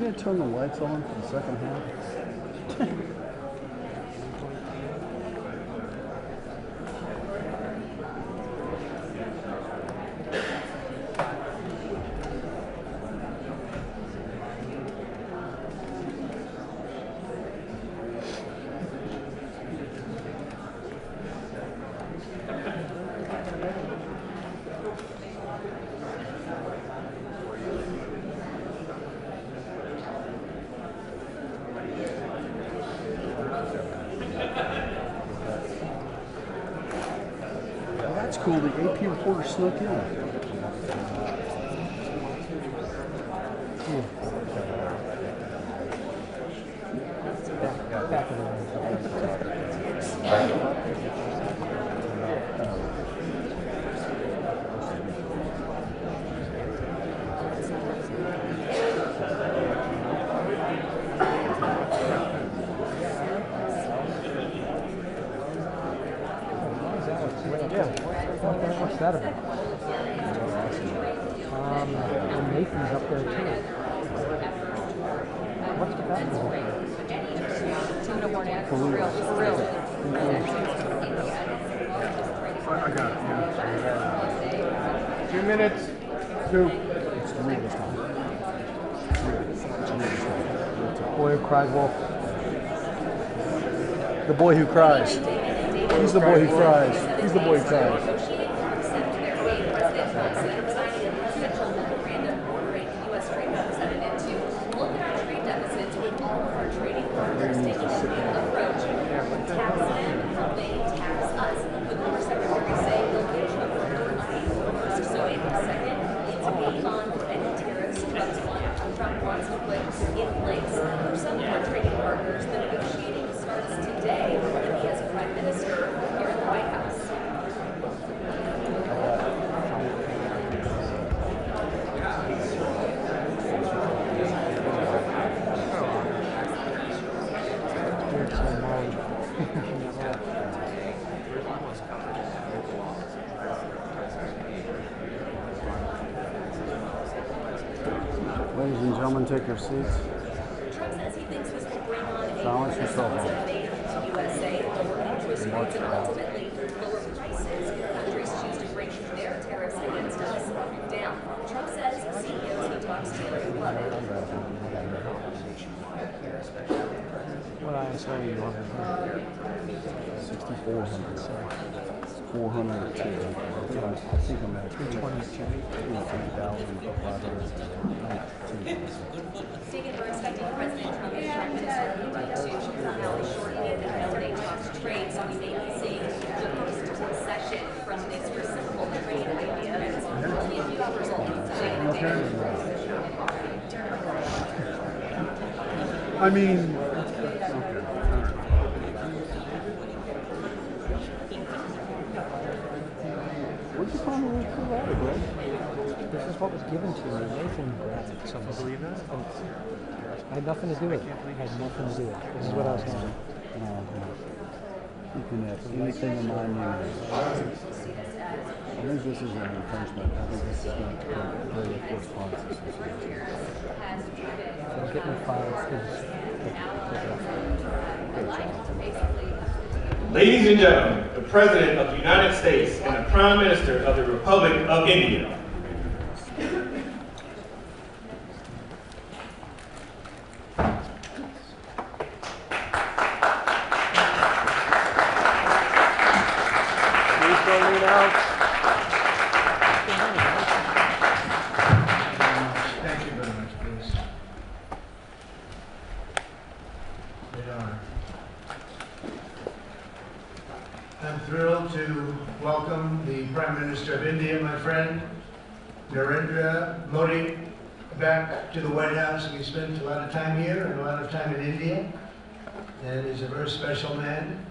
going to turn the lights on for the second half? Cool, the AP reporter snuck in. Back of the room. What's that about? Nathan's up there too. What's with that? I got it, yeah. 2 minutes. 2. It's 3 this time. Boy who cried wolf. The boy who cries. He's the boy who cries. He's the boy who cries. Ladies and gentlemen, take your seats. Trump says he thinks this will bring on a Balance yourself out. invasion to USA, lower interest rates, and ultimately lower prices if countries choose to bring their tariffs against us down. Trump says CEOs he talks to love it. What ISO you want? 6,400. 402. I think I'm at 322. 3,500. Stephen, we're expecting President Trump and Prime Minister Modi to somehow shorten it as they talk trade, so we may be seeing the first concession from this reciprocal trade idea. Only a few hours old. I mean, okay. Where'd you find the word provided, bro? This is what was given to me. Nathan grabbed it. Some believe that? I had nothing to do with it. I had nothing to do with it. This is what I was doing. You can have anything in my name. I think this is an encouragement. I think this is going to be a very correspondence. So get me files. Ladies and gentlemen, the President of the United States and the Prime Minister of the Republic of India. Thank you very much, please. Great honor. I'm thrilled to welcome the Prime Minister of India, my friend, Narendra Modi, back to the White House. We spent a lot of time here and a lot of time in India, and he's a very special man.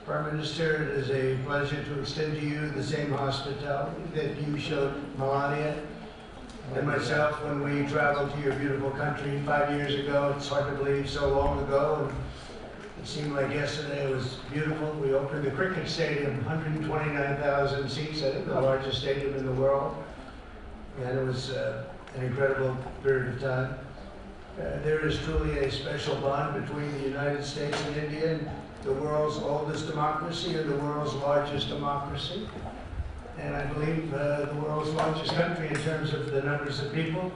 Prime Minister, it is a pleasure to extend to you the same hospitality that you showed Melania and myself when we traveled to your beautiful country 5 years ago. It's hard to believe, so long ago. And it seemed like yesterday. It was beautiful. We opened the cricket stadium, 129,000 seats, I think the largest stadium in the world. And it was an incredible period of time. There is truly a special bond between the United States and India, and the world's oldest democracy and the world's largest democracy. And I believe the world's largest country in terms of the numbers of people.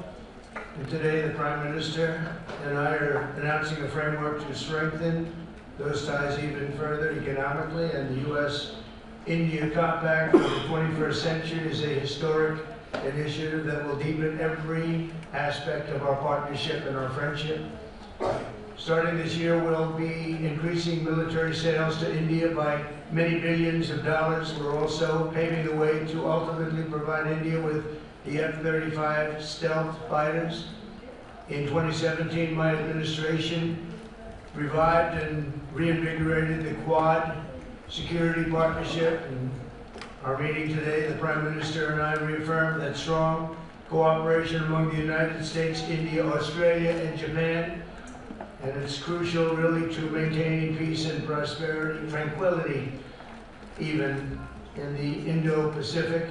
And today the Prime Minister and I are announcing a framework to strengthen those ties even further economically, and the U.S.-India Compact for the 21st century is a historic initiative that will deepen every aspect of our partnership and our friendship. Starting this year, we'll be increasing military sales to India by many billions of dollars. We're also paving the way to ultimately provide India with the F-35 stealth fighters. In 2017, my administration revived and reinvigorated the Quad security partnership. And our meeting today, the Prime Minister and I reaffirmed that strong cooperation among the United States, India, Australia, and Japan. And it's crucial, really, to maintaining peace and prosperity, tranquility, even in the Indo-Pacific.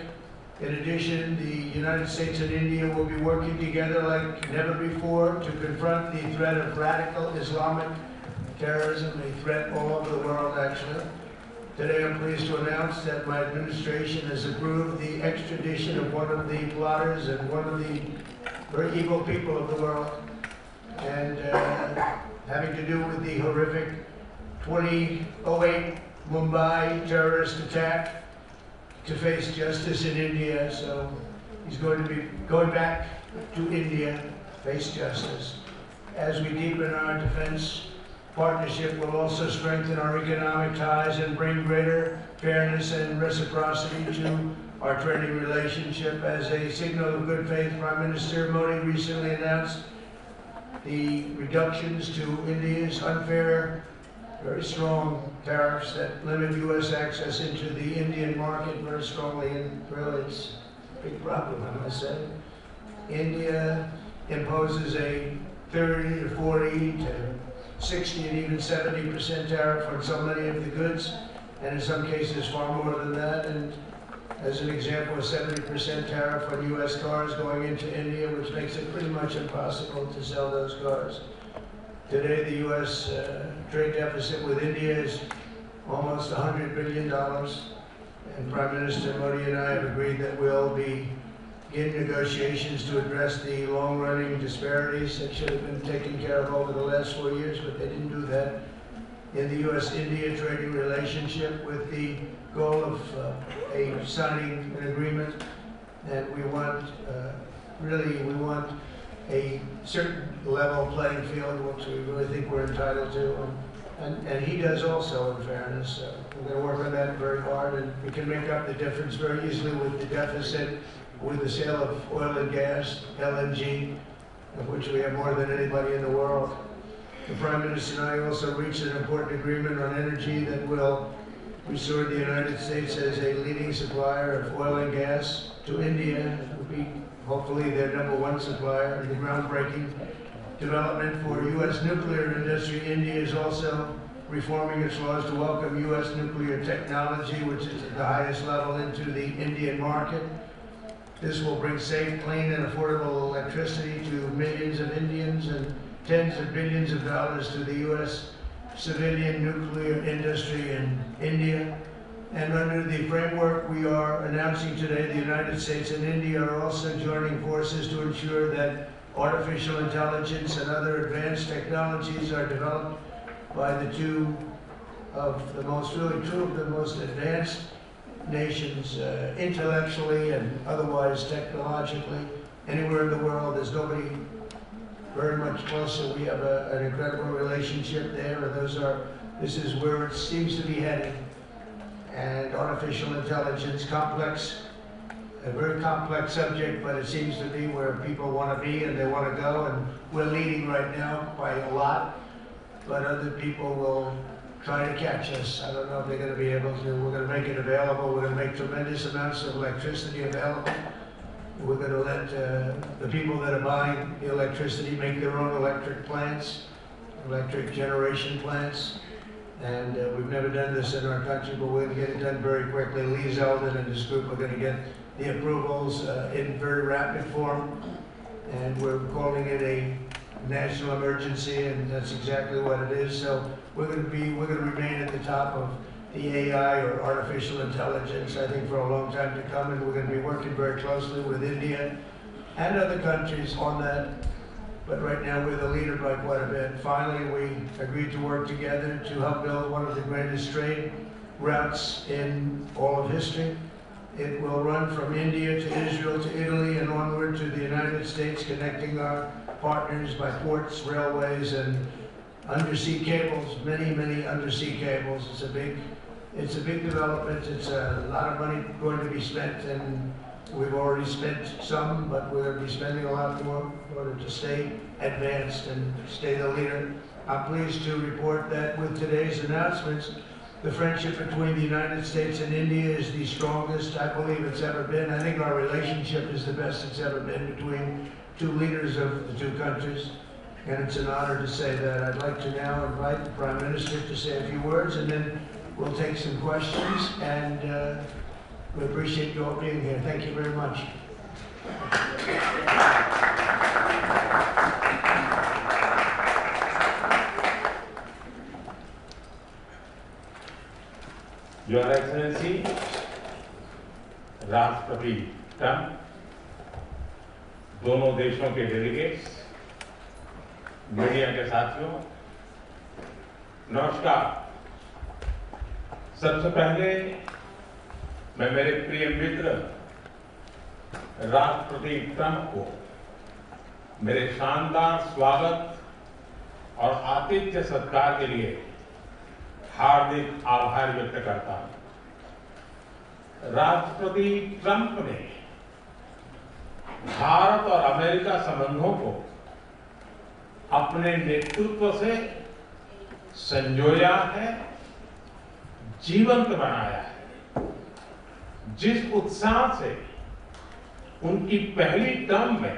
In addition, the United States and India will be working together like never before to confront the threat of radical Islamic terrorism, a threat all over the world, actually. Today, I'm pleased to announce that my administration has approved the extradition of one of the plotters and one of the very evil people of the world, and having to do with the horrific 2008 Mumbai terrorist attack, to face justice in India. So he's going to be going back to India, face justice. As we deepen our defense partnership, will also strengthen our economic ties and bring greater fairness and reciprocity to our trading relationship. As a signal of good faith, Prime Minister Modi recently announced the reductions to India's unfair, very strong tariffs that limit U.S. access into the Indian market very strongly, and really it's a big problem, I must say. India imposes a 30 to 40 to 60 and even 70% tariff on so many of the goods, and in some cases far more than that. And as an example, a 70% tariff on U.S. cars going into India, which makes it pretty much impossible to sell those cars. Today, the U.S. Trade deficit with India is almost $100 billion, and Prime Minister Modi and I have agreed that we'll begin negotiations to address the long-running disparities that should have been taken care of over the last 4 years, but they didn't do that in the U.S.-India trading relationship, with the goal of signing an agreement that we want, we want a certain level playing field, which we really think we're entitled to, and he does also, in fairness. We're going to work on that very hard, and we can make up the difference very easily with the deficit, with the sale of oil and gas, LNG, of which we have more than anybody in the world. The Prime Minister and I also reached an important agreement on energy that will restore the United States as a leading supplier of oil and gas to India. It will be hopefully their #1 supplier. And the groundbreaking development for U.S. nuclear industry. India is also reforming its laws to welcome U.S. nuclear technology, which is at the highest level, into the Indian market. This will bring safe, clean, and affordable electricity to millions of Indians and tens of billions of dollars to the U.S. civilian nuclear industry in India. And under the framework we are announcing today, the United States and India are also joining forces to ensure that artificial intelligence and other advanced technologies are developed by the two of the most advanced nations, intellectually and otherwise technologically, anywhere in the world. There's nobody very much closer. We have an incredible relationship there, and this is where it seems to be headed. And artificial intelligence, a very complex subject, but it seems to be where people want to be and they want to go, and we're leading right now by a lot, but other people will try to catch us. I don't know if they're going to be able to. We're going to make it available. We're going to make tremendous amounts of electricity available. We're going to let the people that are buying the electricity make their own electric plants, electric generation plants. And we've never done this in our country, but we're going to get it done very quickly. Lee Zeldin and his group are going to get the approvals in very rapid form. And we're calling it a national emergency, and that's exactly what it is. So we're going to remain at the top of the AI, or artificial intelligence, I think, for a long time to come, and we're going to be working very closely with India and other countries on that. But right now we're the leader by quite a bit. Finally, we agreed to work together to help build one of the greatest trade routes in all of history. It will run from India to Israel to Italy and onward to the United States, connecting our partners by ports, railways, and undersea cables, many undersea cables. It's a big development. It's a lot of money going to be spent, and we've already spent some, but we're going to be spending a lot more in order to stay advanced and stay the leader. I'm pleased to report that with today's announcements, the friendship between the United States and India is the strongest I believe it's ever been. I think our relationship is the best it's ever been between two leaders of the two countries, and it's an honor to say that. I'd like to now invite the Prime Minister to say a few words, and then we'll take some questions, and we appreciate you all being here. Thank you very much. Your Excellency, राष्ट्रपति Trump, दोनों देशों के delegates, media के साथियों, नमस्कार। सबसे पहले मैं मेरे प्रिय मित्र राष्ट्रपति ट्रंप को मेरे शानदार स्वागत और आतिथ्य सत्कार के लिए हार्दिक आभार व्यक्त करता हूं। राष्ट्रपति ट्रंप ने भारत और अमेरिका संबंधों को अपने नेतृत्व से संजोया है, जीवंत बनाया है। जिस उत्साह से उनकी पहली टर्म में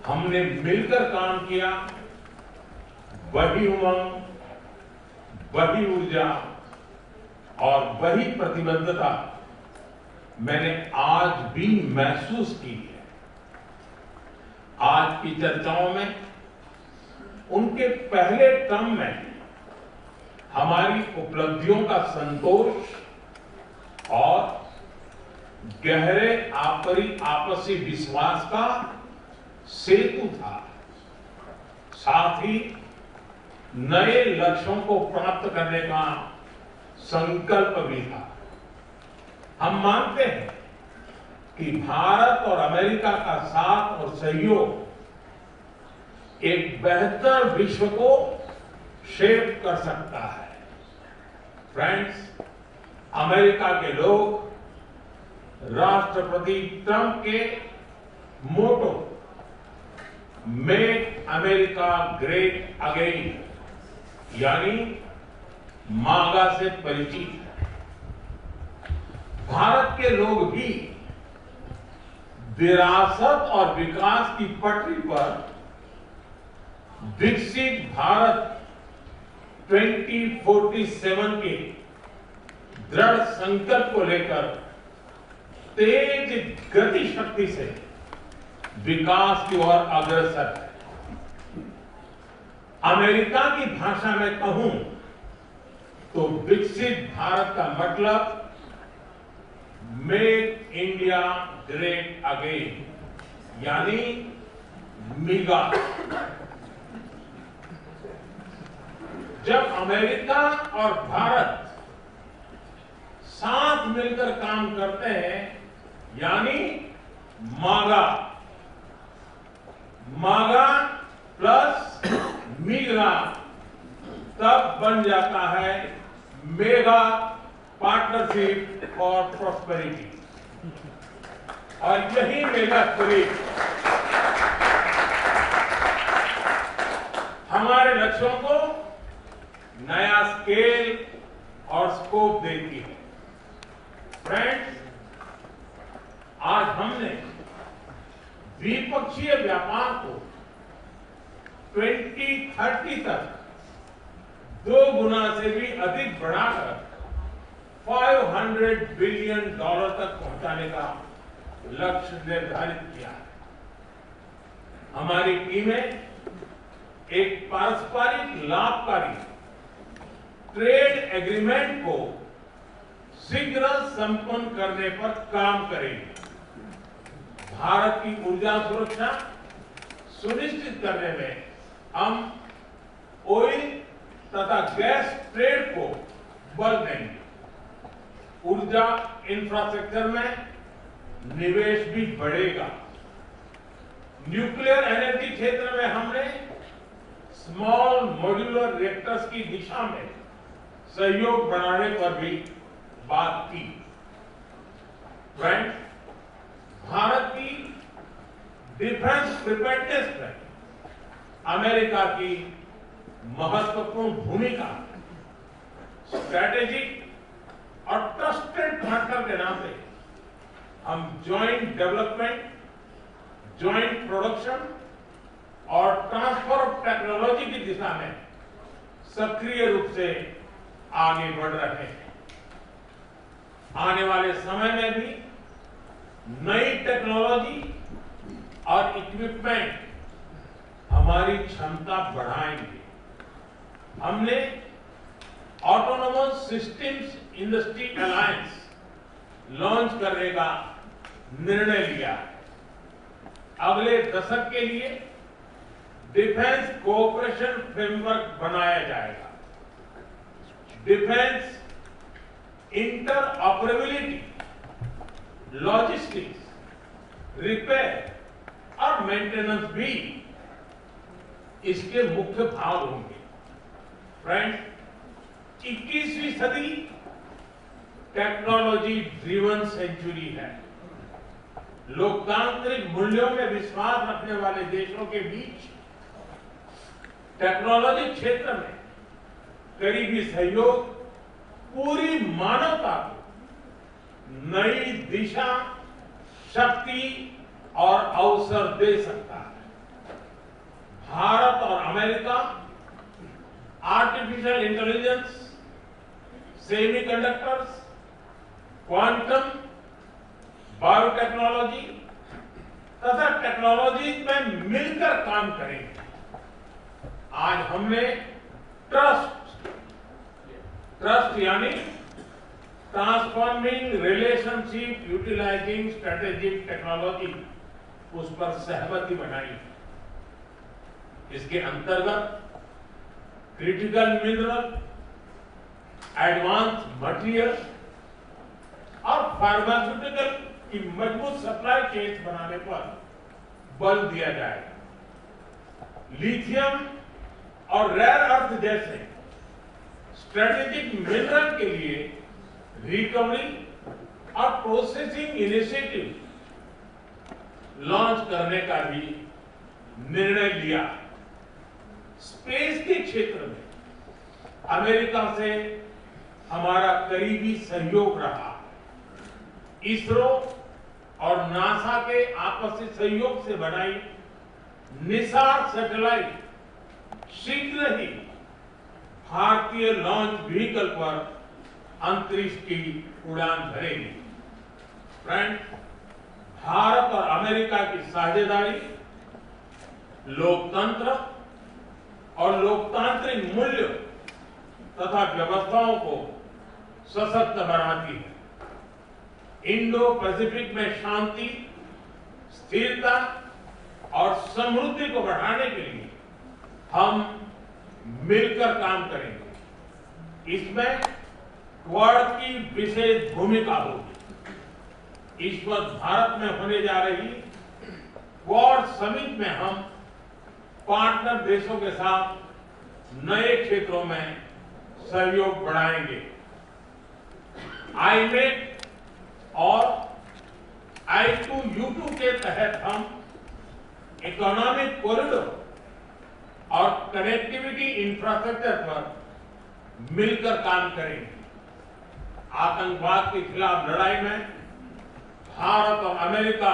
हमने मिलकर काम किया, वही उमंग, वही ऊर्जा और वही प्रतिबद्धता मैंने आज भी महसूस की है। आज की चर्चाओं में उनके पहले टर्म में हमारी उपलब्धियों का संतोष और गहरे आपसी विश्वास का सेतु था। साथ ही नए लक्ष्यों को प्राप्त करने का संकल्प भी था। हम मानते हैं कि भारत और अमेरिका का साथ और सहयोग एक बेहतर विश्व को शेप कर सकता है। फ्रेंड्स, अमेरिका के लोग राष्ट्रपति ट्रंप के मोटो मेक अमेरिका ग्रेट अगेन यानी मागा से परिचित है। भारत के लोग भी विरासत और विकास की पटरी पर विकसित भारत 2047 के दृढ़ संकल्प को लेकर तेज गति शक्ति से विकास की ओर अग्रसर है। अमेरिका की भाषा में कहूं तो विकसित भारत का मतलब मेक इंडिया ग्रेट अगेन यानी मिगा। जब अमेरिका और भारत साथ मिलकर काम करते हैं यानी मागा, मागा प्लस मिगा, तब बन जाता है मेगा पार्टनरशिप फॉर प्रॉस्पेरिटी। और यही मेगा स्पिरिट हमारे लक्ष्यों को नया स्केल और स्कोप देती है। फ्रेंड्स, आज हमने द्विपक्षीय व्यापार को 2030 तक 2 गुना से भी अधिक बढ़ाकर $500 बिलियन तक पहुंचाने का लक्ष्य निर्धारित किया है। हमारी टीमें एक पारस्परिक लाभकारी ट्रेड एग्रीमेंट को शीघ्र संपन्न करने पर काम करेगी। भारत की ऊर्जा सुरक्षा सुनिश्चित करने में हम ऑयल तथा गैस ट्रेड को बल देंगे। ऊर्जा इंफ्रास्ट्रक्चर में निवेश भी बढ़ेगा। न्यूक्लियर एनर्जी क्षेत्र में हमने स्मॉल मॉड्यूलर रिएक्टर्स की दिशा में सहयोग बढ़ाने पर भी बात की। फ्रेंड्स, भारत की डिफेंस प्रिपेयर्डनेस में अमेरिका की महत्वपूर्ण भूमिका है। स्ट्रैटेजिक और ट्रस्टेड पार्टनर के नाते हम ज्वाइंट डेवलपमेंट, ज्वाइंट प्रोडक्शन और ट्रांसफर ऑफ टेक्नोलॉजी की दिशा में सक्रिय रूप से आगे बढ़ रहे हैं। आने वाले समय में भी नई टेक्नोलॉजी और इक्विपमेंट हमारी क्षमता बढ़ाएंगे। हमने autonomous systems industry alliance launch करने का निर्णय लिया है। अगले दशक के लिए डिफेंस कोऑपरेशन फ्रेमवर्क बनाया जाएगा। डिफेंस इंटरऑपरेबिलिटी, लॉजिस्टिक्स, रिपेयर और मेंटेनेंस भी इसके मुख्य भाग होंगे। फ्रेंड्स, 21वीं सदी टेक्नोलॉजी ड्रिवन सेंचुरी है। लोकतांत्रिक मूल्यों में विश्वास रखने वाले देशों के बीच टेक्नोलॉजी क्षेत्र में करीबी सहयोग पूरी मानवता को नई दिशा, शक्ति और अवसर दे सकता है। भारत और America artificial intelligence, semiconductors, quantum, biotechnology तथा टेक्नोलॉजी में मिलकर काम करेंगे। आज हमने ट्रस्ट यानी transforming relationship utilising strategic technology, उस पर सहमति बनाई। इसके अंतर्गत क्रिटिकल मिनरल, एडवांस मटेरियल और फार्मास्यूटिकल की मजबूत सप्लाई चेन बनाने पर बल दिया जाएगा। लिथियम और रेयर अर्थ जैसे स्ट्रेटेजिक मिनरल के लिए रिकवरी और प्रोसेसिंग इनिशिएटिव लॉन्च करने का भी निर्णय लिया। स्पेस के क्षेत्र में अमेरिका से हमारा करीबी सहयोग रहा। इसरो और नासा के आपसी सहयोग से बनाई निसार सैटेलाइट शीघ्र ही भारतीय लॉन्च व्हीकल पर अंतरिक्ष की उड़ान भरेगी। फ्रेंड्स, भारत और अमेरिका की साझेदारी लोकतंत्र और लोकतांत्रिक मूल्य तथा व्यवस्थाओं को सशक्त बनाती है। इंडो पैसिफिक में शांति, स्थिरता और समृद्धि को बढ़ाने के लिए हम मिलकर काम करेंगे। इसमें क्वाड की विशेष भूमिका होगी। इस वक्त भारत में होने जा रही क्वाड समिट में हम पार्टनर देशों के साथ नए क्षेत्रों में सहयोग बढ़ाएंगे। आईमेक और I2U2 के तहत हम इकोनॉमिक कॉरिडोर और कनेक्टिविटी इंफ्रास्ट्रक्चर पर मिलकर काम करेंगे। आतंकवाद के खिलाफ लड़ाई में भारत और अमेरिका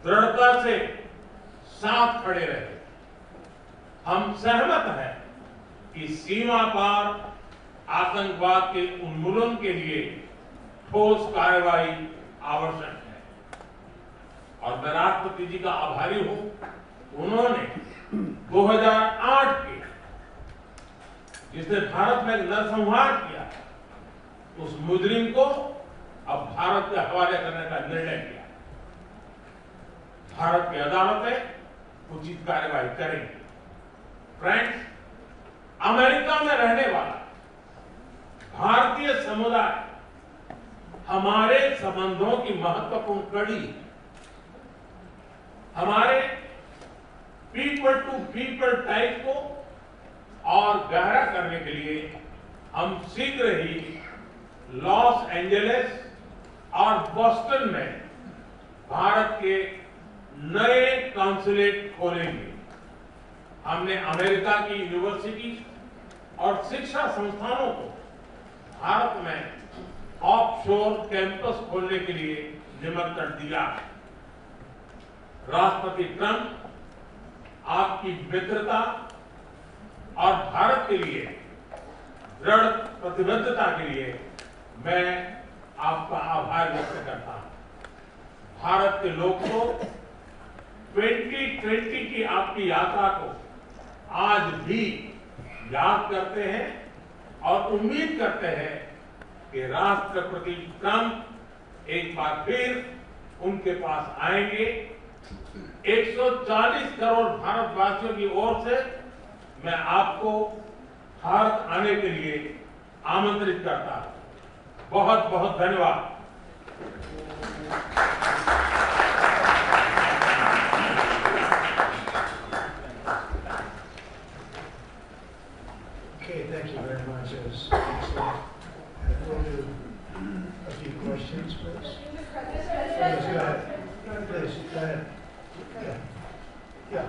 दृढ़ता से साथ खड़े रहे। हम सहमत हैं कि सीमा पार आतंकवाद के उन्मूलन के लिए ठोस कार्रवाई आवश्यक है। और मैं राष्ट्रपति जी का आभारी हूं उन्होंने 2008 के जिसने भारत में नरसंहार किया, उस मुजरिम को अब भारत के हवाले करने का निर्णय किया। भारत की अदालतें उचित कार्यवाही करेंगी। फ्रेंड्स, अमेरिका में रहने वाला भारतीय समुदाय हमारे संबंधों की महत्वपूर्ण कड़ी है। हमारे पीपल टू पीपल टाइप को और गहरा करने के लिए हम शीघ्र ही लॉस एंजलिस और बॉस्टन में भारत के नए कॉन्सुलेट खोलेंगे। हमने अमेरिका की यूनिवर्सिटी और शिक्षा संस्थानों को भारत में ऑफशोर कैंपस खोलने के लिए निमंत्रण दिया है। राष्ट्रपति ट्रंप आपकी मित्रता और भारत के लिए दृढ़ प्रतिबद्धता के लिए मैं आपका आभार व्यक्त करता हूं। भारत के लोग तो 2020 की आपकी यात्रा को आज भी याद करते हैं और उम्मीद करते हैं कि राष्ट्रपति ट्रंप एक बार फिर उनके पास आएंगे। 140 करोड़ भारतवासियों की ओर से मैं आपको भारत आने के लिए आमंत्रित करता हूं। बहुत बहुत धन्यवाद। Okay, thank you very much. It was excellent. We'll do a few questions, please. Please, go ahead. Please, go ahead. Yeah. Yeah,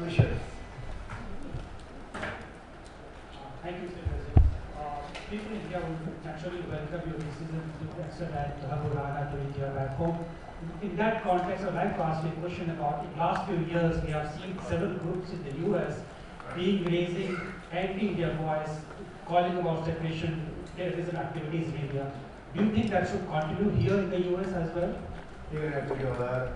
we should. Thank you, Mr. President. People in India would naturally welcome your decision to extradite Abu Rana to India back home. In that context, I'd like to ask you a question about in the last few years, we have seen several groups in the US raising anti-India voice, calling about separation, terrorism activities in India. Do you think that should continue here in the US as well? You're going to have to go loud.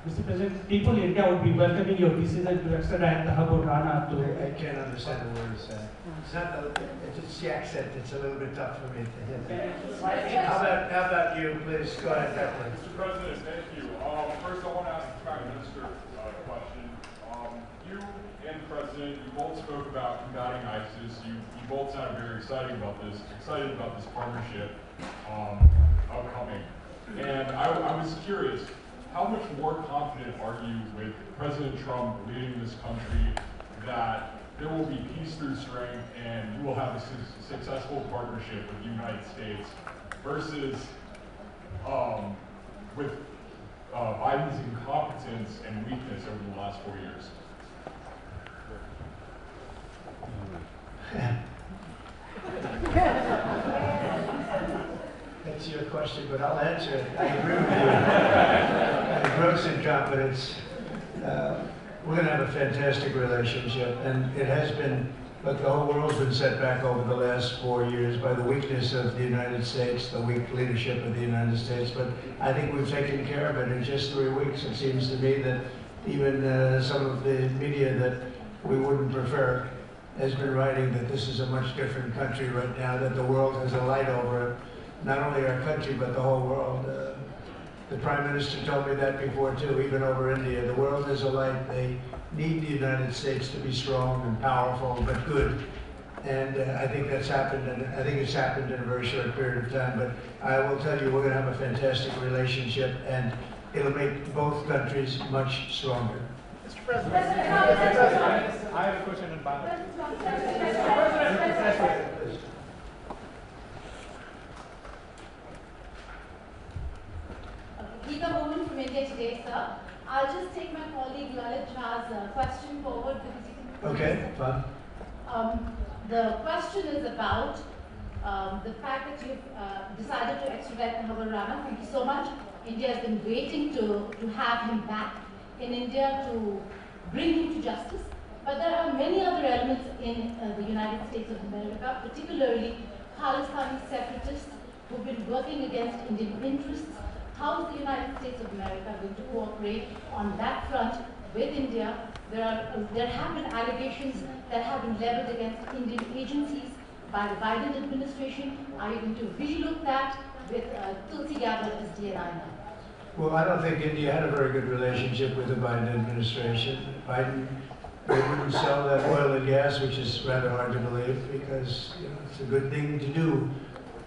Mr. President, people in India would be welcoming your decision to extradite Abu Rana to. I can't understand the words. It's not it's the accent. It's a little bit tough for me to hit. How about you, please? Go ahead, Declan. Mr. President, thank you. First, I want to ask the Prime Minister a question. You and the President, you both spoke about combating ISIS. You both sounded very excited about this partnership upcoming. And I was curious, how much more confident are you with President Trump leading this country that there will be peace through strength and you will have a successful partnership with the United States versus with Biden's incompetence and weakness over the last 4 years? That's your question, but I'll answer it. I agree with you. Gross incompetence. We're going to have a fantastic relationship, and it has been, look, the whole world's been set back over the last 4 years by the weakness of the United States, the weak leadership of the United States, but I think we've taken care of it in just 3 weeks. It seems to me that even some of the media that we wouldn't prefer has been writing that this is a much different country right now, that the world has a light over it. Not only our country, but the whole world. The Prime Minister told me that before too, even over India. The world has a light. They need the United States to be strong and powerful, but good. And I think that's happened, and I think it's happened in a very short period of time. But I will tell you, we're going to have a fantastic relationship, and it'll make both countries much stronger. Mr. President. I have a question on balance. Geeta Mohan from India Today, sir. I'll just take my colleague Lalit Jha's question forward because you can. Okay, fine. The question is about the fact that you've decided to extradite Abu Rana. Thank you so much. India has been waiting to have him back in India to bring him to justice. But there are many other elements in the United States of America, particularly Khalistani separatists who've been working against Indian interests. How is the United States of America going to cooperate on that front with India. There have been allegations that have been leveled against Indian agencies by the Biden administration. Are you going to relook that with Tulsi Gabbard as DNI now? Well, I don't think India had a very good relationship with the Biden administration. They wouldn't sell that oil and gas, which is rather hard to believe because it's a good thing to do.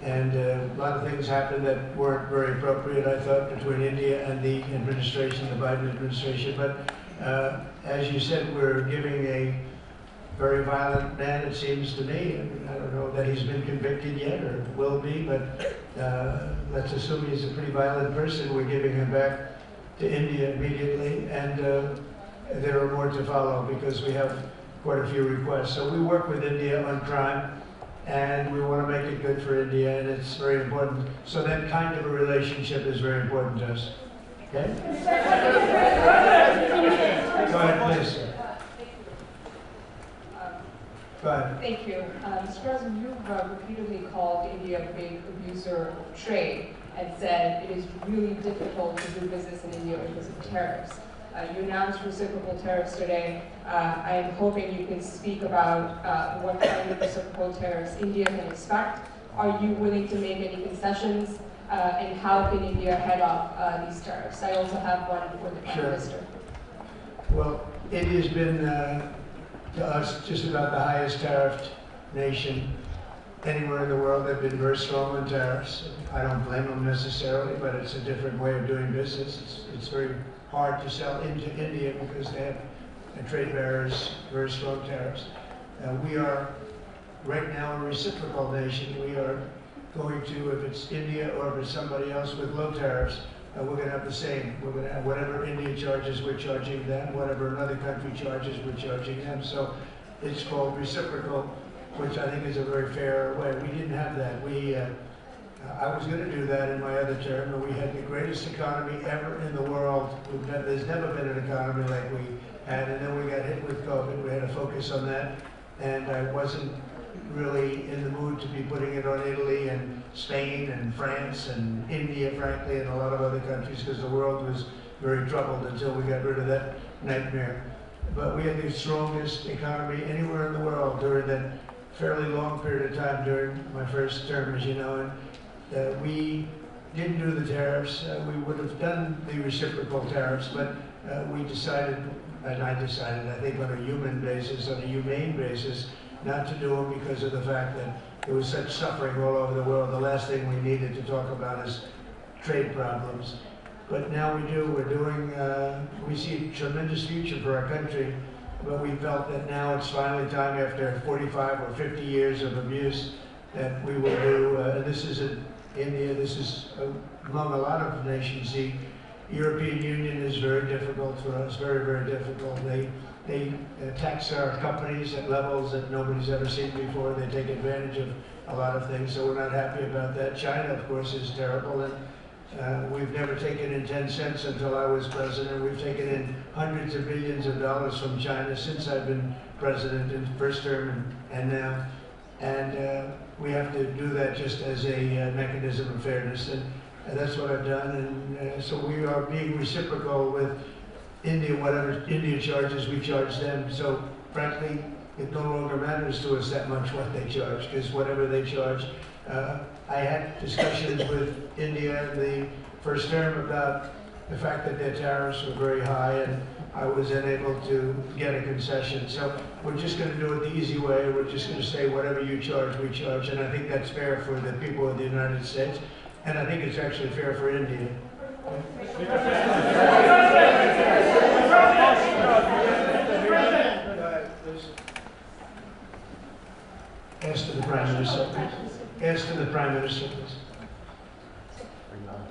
And a lot of things happened that weren't very appropriate, I thought, between India and the administration, the Biden administration. But as you said, we're giving a very violent man, it seems to me. I don't know that he's been convicted yet or will be, but let's assume he's a pretty violent person. We're giving him back to India immediately, and there are more to follow because we have quite a few requests. So we work with India on crime, and we want to make it good for India, and it's very important. So that kind of a relationship is very important to us. Okay? Go ahead, please. Go ahead. Thank you. Mr. President, you've repeatedly called India a big abuser of trade and said it is really difficult to do business in India because of tariffs. You announced reciprocal tariffs today. I am hoping you can speak about what kind of reciprocal tariffs India can expect. Are you willing to make any concessions? And how can India head off these tariffs? I also have one for the Prime Minister. Well, India's been, to us, just about the highest tariffed nation anywhere in the world. They've been very strong on tariffs. I don't blame them necessarily, but it's a different way of doing business. It's very hard to sell into India because they have trade barriers, very strong tariffs. We are right now a reciprocal nation. We are going to, if it's India or if it's somebody else with low tariffs, we're going to have the same. We're going to have whatever India charges, we're charging them. Whatever another country charges, we're charging them. So it's called reciprocal, which I think is a very fair way. We didn't have that. I was going to do that in my other term, but we had the greatest economy ever in the world. There's never been an economy like we had, and then we got hit with COVID. We had to focus on that, and I wasn't really in the mood to be putting it on Italy and Spain and France and India, frankly, and a lot of other countries, because the world was very troubled until we got rid of that nightmare. But we had the strongest economy anywhere in the world during that fairly long period of time during my first term, as you know, and we didn't do the tariffs. We would have done the reciprocal tariffs, but we decided, and I decided, I think on a human basis, on a humane basis, not to do them because of the fact that there was such suffering all over the world. The last thing we needed to talk about is trade problems. But now we do. We're doing, we see a tremendous future for our country, but we felt that now it's finally time, after 45 or 50 years of abuse, that we will do, this is in India, this is among a lot of nations. The European Union is very difficult for us, very, very difficult. They tax our companies at levels that nobody's ever seen before. They take advantage of a lot of things, so we're not happy about that. China, of course, is terrible, and we've never taken in 10 cents until I was president. We've taken in hundreds of billions of dollars from China since I've been president in the first term and now. And we have to do that just as a mechanism of fairness, and that's what I've done. And so we are being reciprocal with India. Whatever India charges, we charge them. So frankly, it no longer matters to us that much what they charge, because whatever they charge, I had discussions with India in the first term about the fact that their tariffs were very high, and I was unable to get a concession. So we're just going to do it the easy way. We're just going to say whatever you charge, we charge. And I think that's fair for the people of the United States. And I think it's actually fair for India. Ask to the Prime Minister, please. Ask to the Prime Minister, please.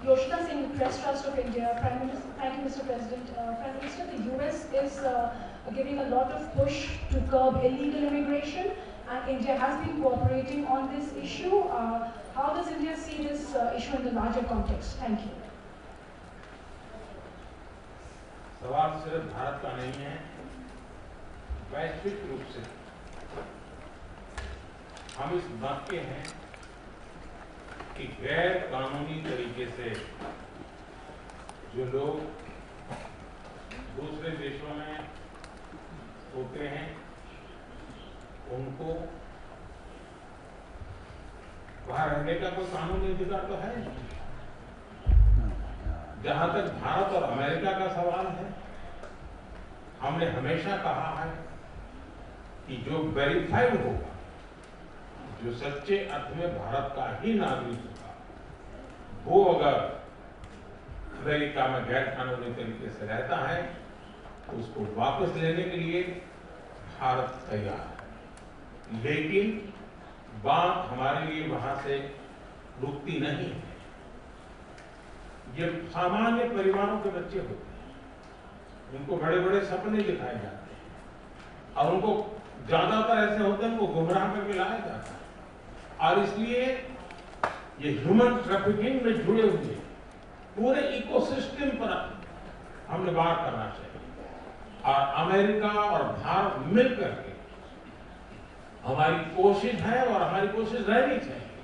Yoshida Singh, the Press Trust of India. Prime Minister, thank you, Mr. President. Prime Minister, the US is giving a lot of push to curb illegal immigration, and India has been cooperating on this issue. How does India see this issue in the larger context? Thank you. सवाल सिर्फ भारत का नहीं है, वैश्विक रूप से हम इस बात के हैं कि गैर कानूनी तरीके से जो लोग दूसरे देशों में होते हैं उनको वहां रहने का कोई कानूनी अधिकार तो है नहीं। जहां तक भारत और अमेरिका का सवाल है, हमने हमेशा कहा है कि जो वेरीफाइड होगा, जो सच्चे अर्थ में भारत का ही नागरिक होगा, वो अगर अमेरिका में गैर कानूनी तरीके से रहता है तो उसको वापस लेने के लिए भारत तैयार है। लेकिन बात हमारे लिए वहां से रुकती नहीं है। ये सामान्य परिवारों के बच्चे होते हैं, उनको बड़े बड़े सपने दिखाए जाते हैं और उनको ज्यादातर ऐसे होते हैं उनको गुमराह करके लाया जाता है। और इसलिए ये ह्यूमन ट्रैफिकिंग में जुड़े हुए पूरे इकोसिस्टम पर हमने बात करना चाहिए। और अमेरिका और भारत मिलकर के हमारी कोशिश है और हमारी कोशिश रहनी चाहिए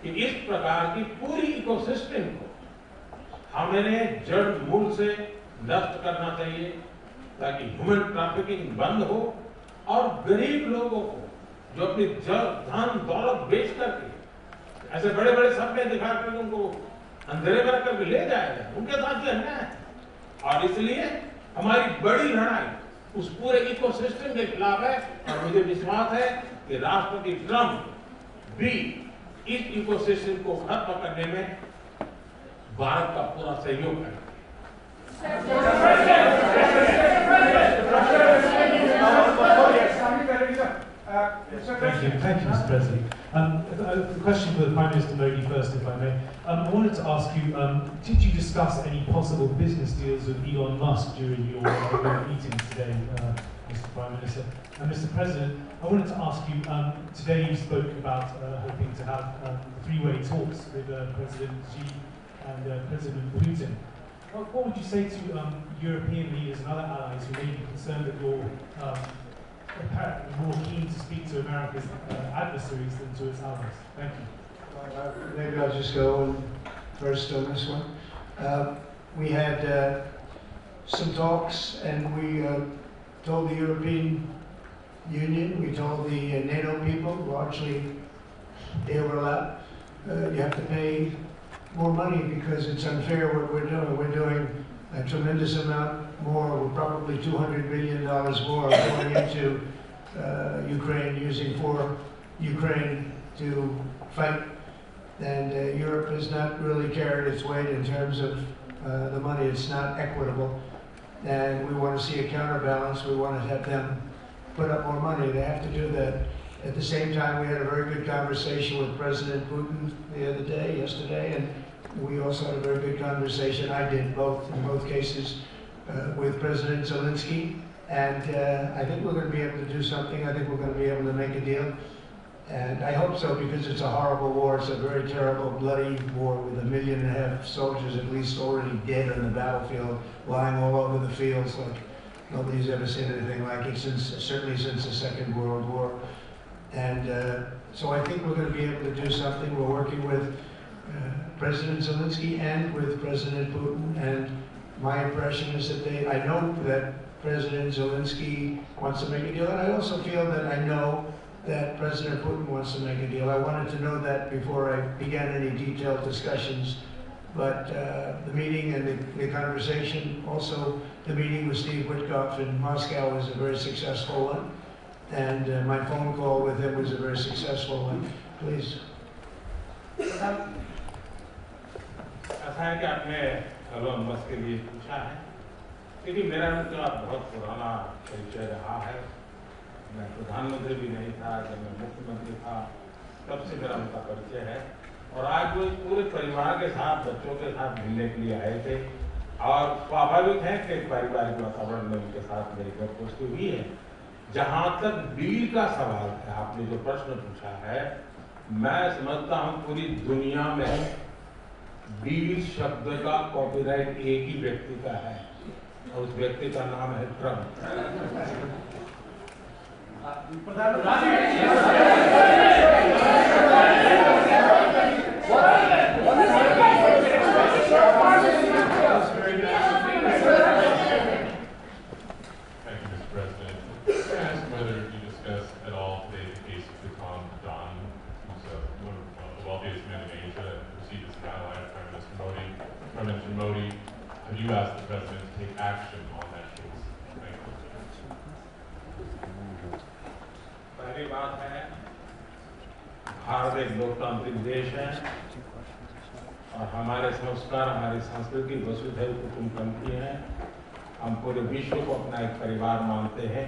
कि इस प्रकार की पूरी इकोसिस्टम को हमें जड़ मूल से नष्ट करना चाहिए ताकि ह्यूमन ट्रैफिकिंग बंद हो और गरीब लोगों को जो अपनी धन दौलत बेच करके ऐसे बड़े बड़े सपने दिखा करके उनको अंधेरे में रख करके ले जाएगा, उनके साथ ही अन्याय है। और इसलिए हमारी बड़ी लड़ाई उस पूरे इकोसिस्टम के खिलाफ है और मुझे विश्वास है कि राष्ट्रपति ट्रंप भी इस इकोसिस्टम को खत्म करने में भारत का पूरा सहयोग है। Thank you, Mr. President. A question for the Prime Minister Modi first, if I may. I wanted to ask you, did you discuss any possible business deals with Elon Musk during your meetings today, Mr. Prime Minister? And Mr. President, I wanted to ask you, today you spoke about hoping to have three-way talks with President Xi and President Putin. What would you say to European leaders and other allies who may be concerned that you're apparently more keen to speak to America's adversaries than to its allies? Thank you. Maybe I'll just go first on this one. We had some talks, and we told the European Union, we told the NATO people, largely they overlap, you have to pay more money because it's unfair what we're doing. We're doing a tremendous amount more. We're probably $200 billion more going into Ukraine, using for Ukraine to fight. And Europe has not really carried its weight in terms of the money. It's not equitable. And we want to see a counterbalance. We want to have them put up more money. They have to do that. At the same time, we had a very good conversation with President Putin the other day, yesterday, and we also had a very good conversation. I did in both cases, with President Zelensky. And I think we're going to be able to do something. I think we're going to be able to make a deal. And I hope so, because it's a horrible war. It's a very terrible, bloody war with 1.5 million soldiers at least already dead on the battlefield, lying all over the fields like nobody's ever seen anything like it, certainly since the Second World War. And so I think we're going to be able to do something. We're working with President Zelensky and with President Putin. And my impression is that I know that President Zelensky wants to make a deal. And I also feel that I know that President Putin wants to make a deal. I wanted to know that before I began any detailed discussions. But the meeting and the conversation, also the meeting with Steve Witkoff in Moscow was a very successful one. And my phone call with him was a very successful one. Please. ऐसा है कि आपने Elon Musk के लिए पूछा है, क्योंकि मेरा उनका बहुत पुराना परिचय रहा है। मैं प्रधानमंत्री भी नहीं था, जब मैं मुख्यमंत्री था तब से मेरा उनका परिचय है। और आज वो पूरे परिवार के साथ, बच्चों के साथ मिलने के लिए आए थे। और स्वाभाविक है कि पारिवारिक वातावरण में उनके साथ मेरी गपशप हुई है। जहां तक डील का सवाल है, आपने जो प्रश्न पूछा है, मैं समझता हूं पूरी दुनिया में डील शब्द का कॉपीराइट एक ही व्यक्ति का है, और उस व्यक्ति का नाम है ट्रंप। बात है, भारत एक लोकतांत्रिक देश है और हमारे संस्कार, हमारी संस्कृति वसुधैव कुटुंबकम की है। हम पूरे विश्व को अपना एक परिवार मानते हैं।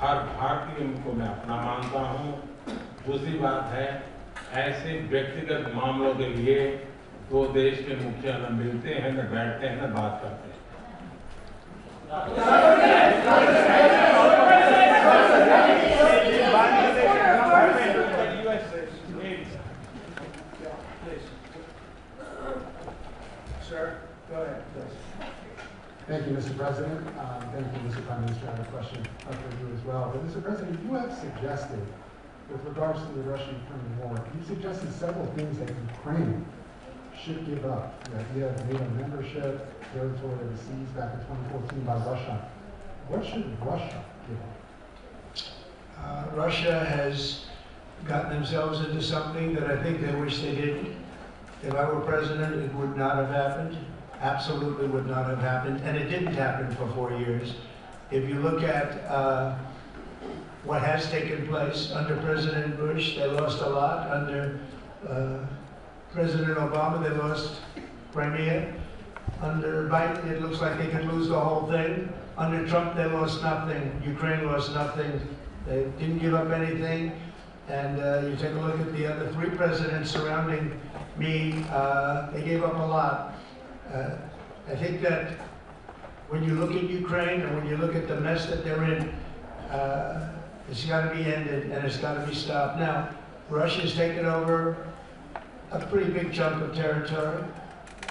हर भारतीय को मैं अपना मानता हूँ। दूसरी बात है, ऐसे व्यक्तिगत मामलों के लिए दो देश के मुखिया न मिलते हैं, न बैठते हैं, न बात करते हैं। Sir, go ahead, please. Thank you, Mr. President. Thank you, Mr. Prime Minister. I have a question for you as well. But Mr. President, you have suggested, with regards to the Russia-Ukraine war, you suggested several things that Ukraine should give up. The idea of NATO membership, territory of the seas back in 2014 by Russia. What should Russia give up? Russia has gotten themselves into something that I think they wish they didn't. If I were president, it would not have happened. Absolutely would not have happened. And it didn't happen for 4 years. If you look at what has taken place under President Bush, they lost a lot. Under President Obama, they lost Crimea. Under Biden, it looks like they could lose the whole thing. Under Trump, they lost nothing. Ukraine lost nothing. They didn't give up anything. And you take a look at the other 3 presidents surrounding me, they gave up a lot. I think that when you look at Ukraine and when you look at the mess that they're in, it's got to be ended and it's got to be stopped. Now, Russia's taken over a pretty big chunk of territory,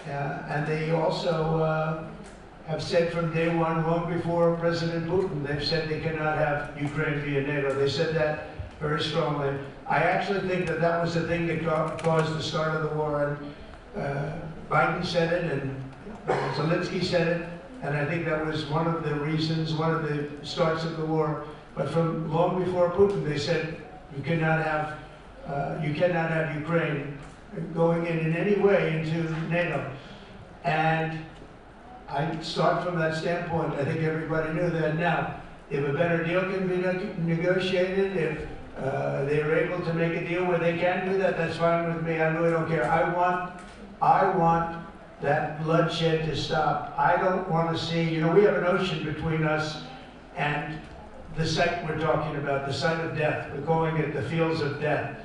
and they also have said from day one, long before President Putin, they've said they cannot have Ukraine via NATO. They said that very strongly. I actually think that that was the thing that caused the start of the war. And Biden said it, and Zelensky said it, and I think that was one of the reasons, one of the starts of the war. But from long before Putin, they said you cannot have Ukraine going in any way into NATO. And I start from that standpoint. I think everybody knew that. Now, if a better deal can be negotiated, if they are able to make a deal where they can do that, that's fine with me. I really don't care. I want that bloodshed to stop. I don't want to see, we have an ocean between us and the site we're talking about, the site of death. We're calling it the fields of death.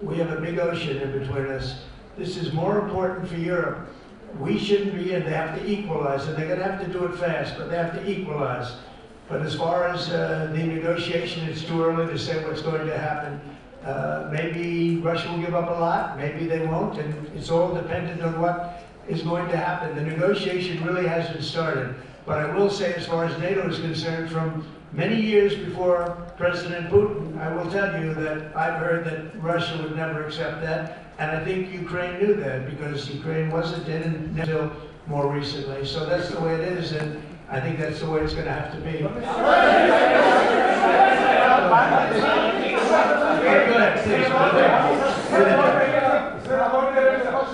We have a big ocean in between us. This is more important for Europe. We shouldn't be in. They have to equalize, and they're going to have to do it fast, but they have to equalize. But as far as the negotiation, it's too early to say what's going to happen. Maybe Russia will give up a lot, maybe they won't, and it's all dependent on what is going to happen. The negotiation really hasn't started. But I will say, as far as NATO is concerned, from many years before President Putin, I will tell you that I've heard that Russia would never accept that. And I think Ukraine knew that, because Ukraine wasn't in until more recently. So that's the way it is, and I think that's the way it's going to have to be. Go ahead, please.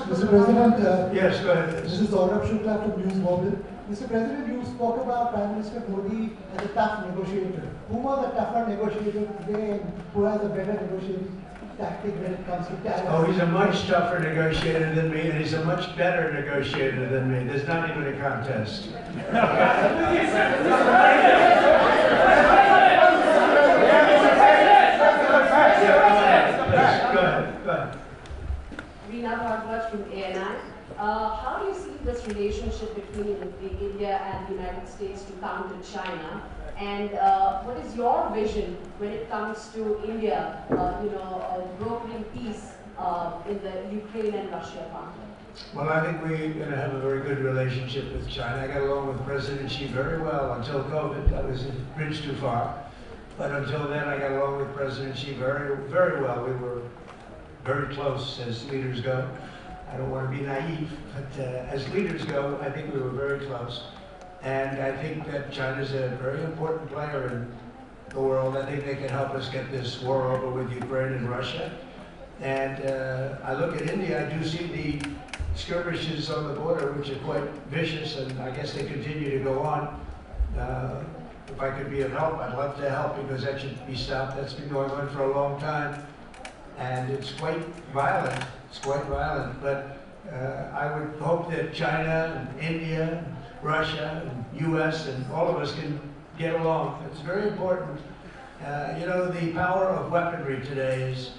Mr. President, yes, go ahead. This is Saurabh Shukla from News World. Mr. President, you spoke about Prime Minister Modi as a tough negotiator. Who was a tougher negotiator today, and who has a better negotiating tactic when it comes to tariffs? Oh, he's a much tougher negotiator than me, and he's a much better negotiator than me. There's not even a contest. Go ahead. Reena Bhardwaj from ANI. How do you see this relationship between India and the United States to counter China? And what is your vision when it comes to India, brokering peace in the Ukraine and Russia conflict? Well, I think we're going to have a very good relationship with China. I got along with President Xi very well until COVID. That was a bridge too far. But until then, I got along with President Xi very, very well. We were very close as leaders go. I don't want to be naive, but as leaders go, I think we were very close. And I think that China's a very important player in the world. I think they can help us get this war over with Ukraine and Russia. And I look at India, I do see the skirmishes on the border, which are quite vicious, and I guess they continue to go on. if I could be of help, I'd love to help because that should be stopped. That's been going on for a long time. And it's quite violent. It's quite violent. But I would hope that China and India, and Russia and US and all of us can get along. It's very important. You know, the power of weaponry today is,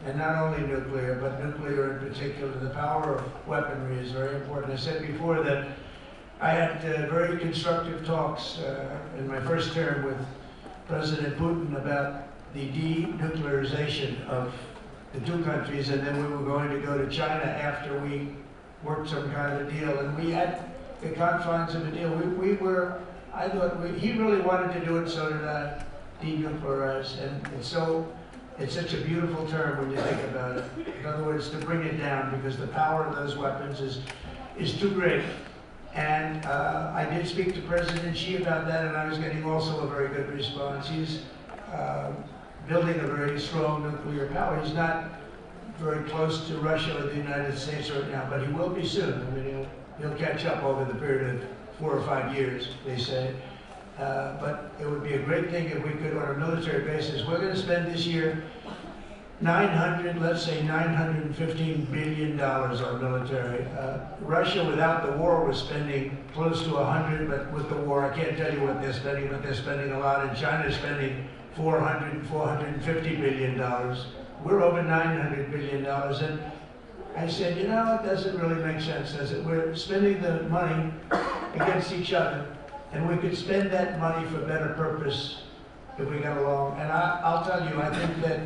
and not only nuclear, but nuclear in particular, the power of weaponry is very important. I said before that I had very constructive talks in my first term with President Putin about the denuclearization of the two countries, and then we were going to go to China after we worked some kind of deal. And we had the confines of a deal. I thought he really wanted to do it, so did I, denuclearize. And it's such a beautiful term when you think about it. In other words, to bring it down, because the power of those weapons is too great. And I did speak to President Xi about that, and I was getting also a very good response. He's building a very strong nuclear power. He's not very close to Russia or the United States right now, but he will be soon. I mean, he'll catch up over the period of 4 or 5 years, they say. But it would be a great thing if we could, on a military basis. We're going to spend this year let's say $915 billion on military. Russia, without the war, was spending close to 100, but with the war, I can't tell you what they're spending, but they're spending a lot. And China's spending $450 billion. We're over $900 billion. And I said, you know, it doesn't really make sense, does it? We're spending the money against each other, and we could spend that money for better purpose if we got along. And I'll tell you, I think that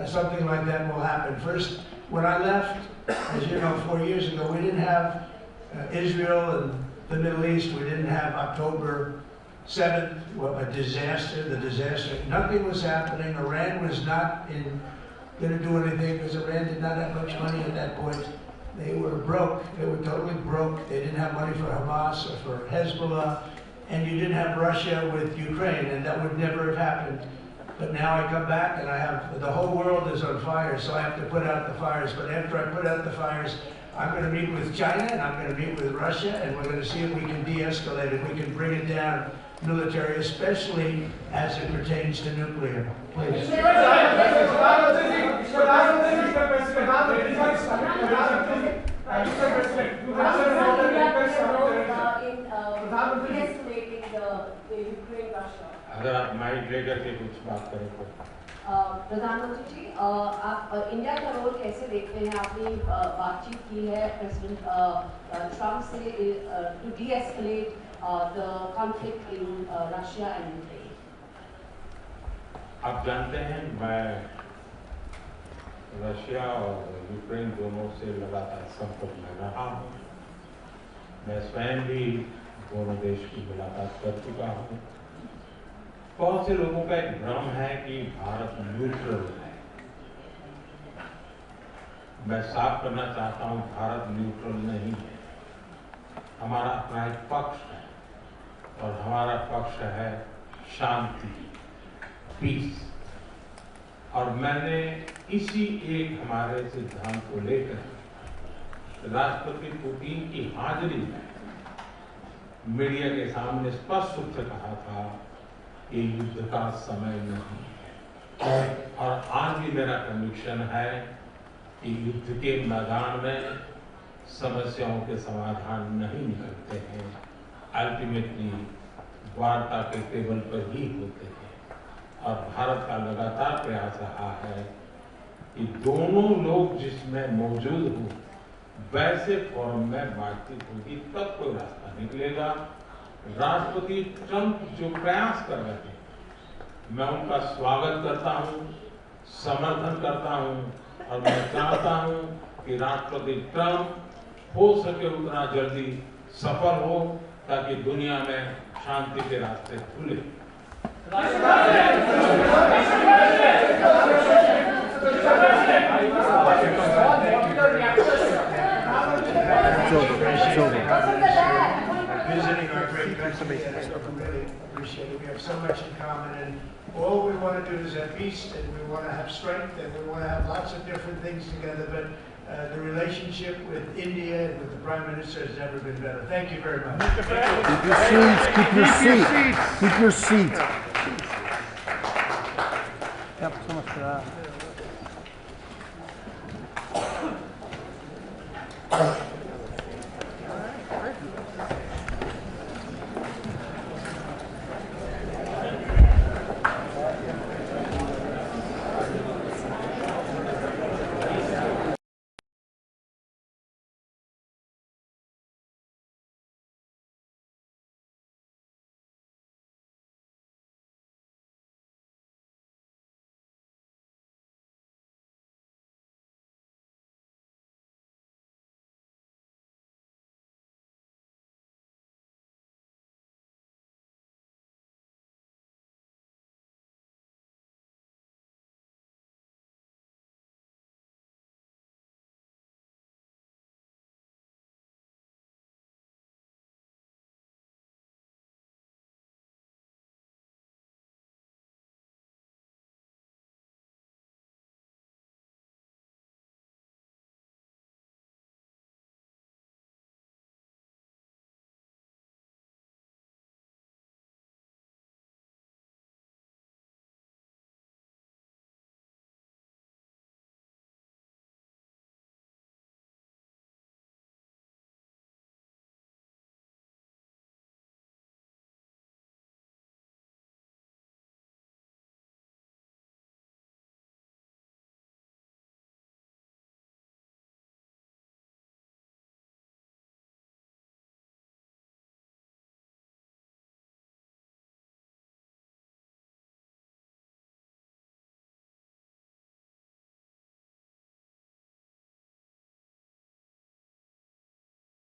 something like that will happen. First, when I left, as you know, 4 years ago, we didn't have Israel and the Middle East. We didn't have October 7th, a disaster, the disaster. Nothing was happening. Iran was not going to do anything because Iran did not have much money at that point. They were broke. They were totally broke. They didn't have money for Hamas or for Hezbollah. And you didn't have Russia with Ukraine, and that would never have happened. But now I come back and I have, the whole world is on fire, so I have to put out the fires. But after I put out the fires, I'm going to meet with China and I'm going to meet with Russia, and we're going to see if we can de-escalate it. We can bring it down military, especially as it pertains to nuclear. Please. अगर आप mic लेकर के कुछ बात करें तो प्रधानमंत्री जी, आप इंडिया का रोल कैसे देखते हैं? आपने बातचीत की है प्रेसिडेंट ट्रम्प से to de-escalate the conflict in Russia and Ukraine. आप जानते हैं, मैं रशिया और यूक्रेन दोनों से लगातार संपर्क में रहा हूँ। मैं स्वयं भी दोनों देश की मुलाकात कर चुका हूँ। बहुत से लोगों का एक भ्रम है कि भारत न्यूट्रल है। मैं साफ करना चाहता हूं, भारत न्यूट्रल नहीं है। हमारा अपना एक पक्ष है और हमारा पक्ष है शांति, पीस। और मैंने इसी एक हमारे सिद्धांत को लेकर राष्ट्रपति पुतिन की हाजिरी में मीडिया के सामने स्पष्ट रूप से कहा था कि युद्ध का समय नहीं है। और आज भी मेरा कन्विक्शन है कि युद्ध के मैदान में समस्याओं के समाधान नहीं निकलते हैं, अल्टीमेटली वार्ता के टेबल पर ही होते हैं। और भारत का लगातार प्रयास रहा है कि दोनों लोग जिसमें मौजूद हों, वैसे फोरम में बातचीत होगी, तब कोई रास्ता निकलेगा। राष्ट्रपति ट्रंप जो प्रयास कर रहे हैं, मैं उनका स्वागत करता हूं, समर्थन करता हूं और मैं चाहता हूं कि राष्ट्रपति ट्रंप हो सके उतना जल्दी सफल हो, ताकि दुनिया में शांति के रास्ते खुले। Visiting our great country, I really appreciate it. We have so much in common, and all we want to do is have peace, and we want to have strength, and we want to have lots of different things together. But the relationship with India and with the Prime Minister has never been better. Thank you very much. Keep your seats. Keep your seat. Keep your seat. Yep, so much for that.